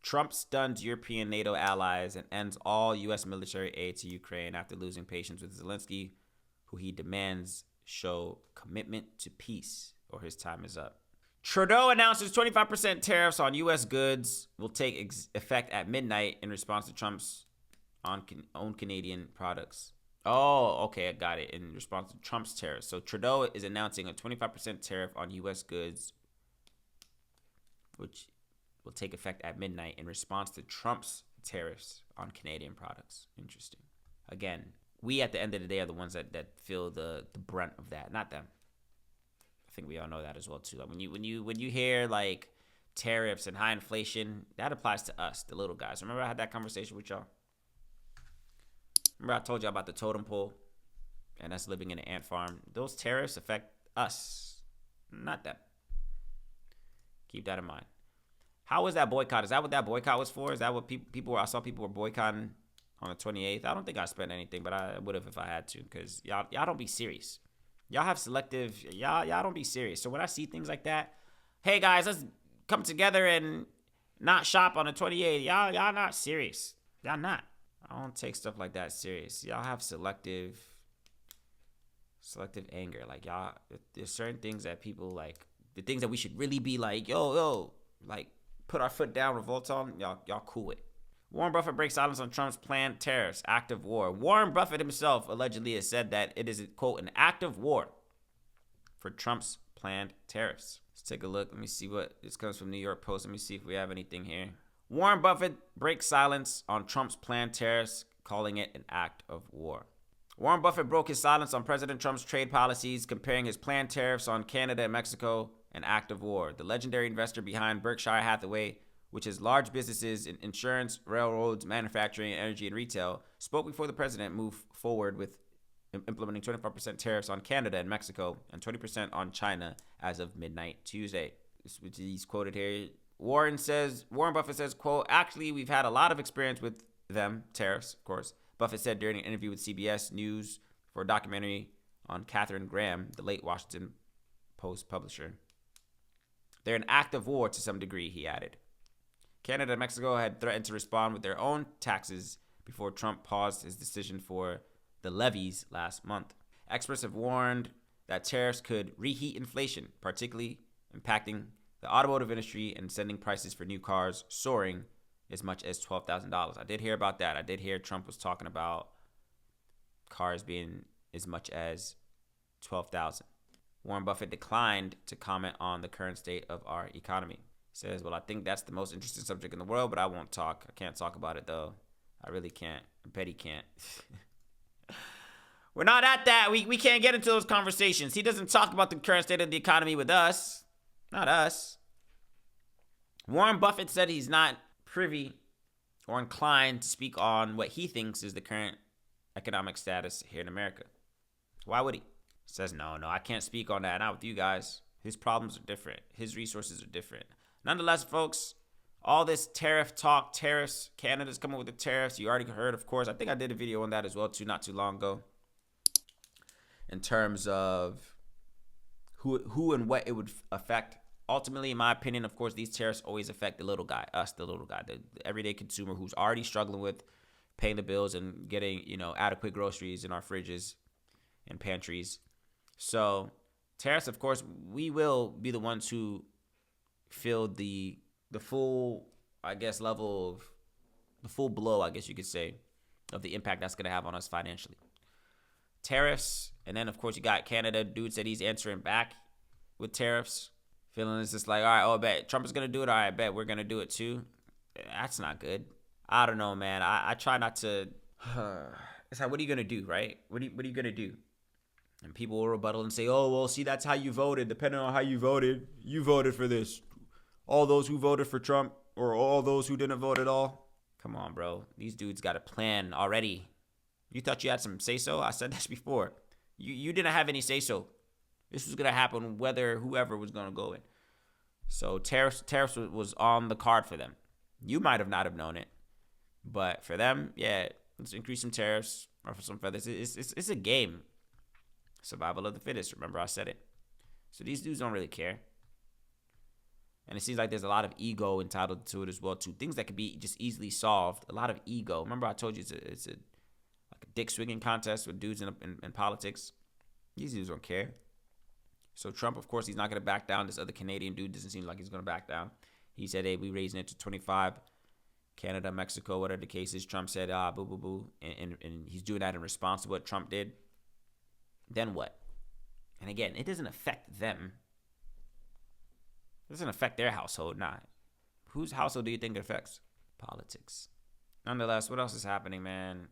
Trump stuns European NATO allies and ends all U.S. military aid to Ukraine after losing patience with Zelensky, who he demands show commitment to peace or his time is up. Trudeau announces 25% tariffs on U.S. goods will take effect at midnight in response to Trump's own Canadian products. Oh, okay, I got it. In response to Trump's tariffs. So Trudeau is announcing a 25% tariff on U.S. goods, which will take effect at midnight in response to Trump's tariffs on Canadian products. Interesting. Again, we at the end of the day are the ones that feel the brunt of that, not them. I think we all know that as well too. Like when you hear like tariffs and high inflation, that applies to us, the little guys. Remember I had that conversation with y'all? Remember I told you about the totem pole and us living in an ant farm? Those tariffs affect us, not them. Keep that in mind. How was that boycott? Is that what that boycott was for? Is that what people were? I saw people were boycotting on the 28th. I don't think I spent anything, but I would have if I had to, because y'all don't be serious. Y'all have selective, y'all don't be serious. So when I see things like that, hey guys, let's come together and not shop on the 28th. Y'all not serious. Y'all not. I don't take stuff like that serious. Y'all have selective anger. Like y'all, there's certain things that people like, the things that we should really be like, yo, like put our foot down, revolt on. Y'all cool with. Warren Buffett breaks silence on Trump's planned tariffs, act of war. Warren Buffett himself allegedly has said that it is, quote, an act of war for Trump's planned tariffs. Let's take a look. Let me see what this comes from New York Post. Let me see if we have anything here. Warren Buffett breaks silence on Trump's planned tariffs, calling it an act of war. Warren Buffett broke his silence on President Trump's trade policies, comparing his planned tariffs on Canada and Mexico an act of war. The legendary investor behind Berkshire Hathaway, which has large businesses in insurance, railroads, manufacturing, energy, and retail, spoke before the president moved forward with implementing 25% tariffs on Canada and Mexico and 20% on China as of midnight Tuesday. He's quoted here. Warren Buffett says, quote, actually, we've had a lot of experience with them, tariffs, of course. Buffett said during an interview with CBS News for a documentary on Katharine Graham, the late Washington Post publisher. They're an act of war to some degree, he added. Canada and Mexico had threatened to respond with their own taxes before Trump paused his decision for the levies last month. Experts have warned that tariffs could reheat inflation, particularly impacting the automotive industry and sending prices for new cars soaring as much as $12,000. I did hear about that. I did hear Trump was talking about cars being as much as $12,000. Warren Buffett declined to comment on the current state of our economy. He says, well, I think that's the most interesting subject in the world, but I won't talk. I can't talk about it, though. I really can't. I bet he can't. We're not at that. We can't get into those conversations. He doesn't talk about the current state of the economy with us. Not us. Warren Buffett said he's not privy or inclined to speak on what he thinks is the current economic status here in America. Why would he? He says, no, I can't speak on that. Not with you guys. His problems are different. His resources are different. Nonetheless, folks, all this tariff talk, tariffs, Canada's coming with the tariffs. You already heard, of course. I think I did a video on that as well, too, not too long ago. In terms of who and what it would affect. Ultimately, in my opinion, of course, these tariffs always affect the little guy, us, the little guy, the everyday consumer who's already struggling with paying the bills and getting, adequate groceries in our fridges and pantries. So tariffs, of course, we will be the ones who feel the full, I guess, level of the full blow, I guess you could say, of the impact that's going to have on us financially. Tariffs, and then, of course, you got Canada. Dude said he's answering back with tariffs. Feeling it's just like, all right, I bet Trump is going to do it. All right, I bet we're going to do it too. That's not good. I don't know, man. I try not to. It's like, what are you going to do, right? What are you going to do? And people will rebuttal and say, oh, well, see, that's how you voted. Depending on how you voted for this. All those who voted for Trump or all those who didn't vote at all. Come on, bro. These dudes got a plan already. You thought you had some say-so? I said this before. You didn't have any say-so. This was going to happen whether whoever was going to go in. So tariffs was on the card for them. You might have not have known it. But for them, yeah, let's increase some tariffs, ruffle some feathers. It's a game. Survival of the fittest. Remember I said it. So these dudes don't really care. And it seems like there's a lot of ego entitled to it as well, too. Things that could be just easily solved. A lot of ego. Remember I told you it's a like a dick swinging contest with dudes in politics. These dudes don't care. So Trump, of course, he's not going to back down. This other Canadian dude doesn't seem like he's going to back down. He said, hey, we raising it to 25. Canada, Mexico, whatever the case is. Trump said, boo, boo, boo. And he's doing that in response to what Trump did. Then what? And again, it doesn't affect them. It doesn't affect their household, nah. Whose household do you think it affects? Politics. Nonetheless, what else is happening, man?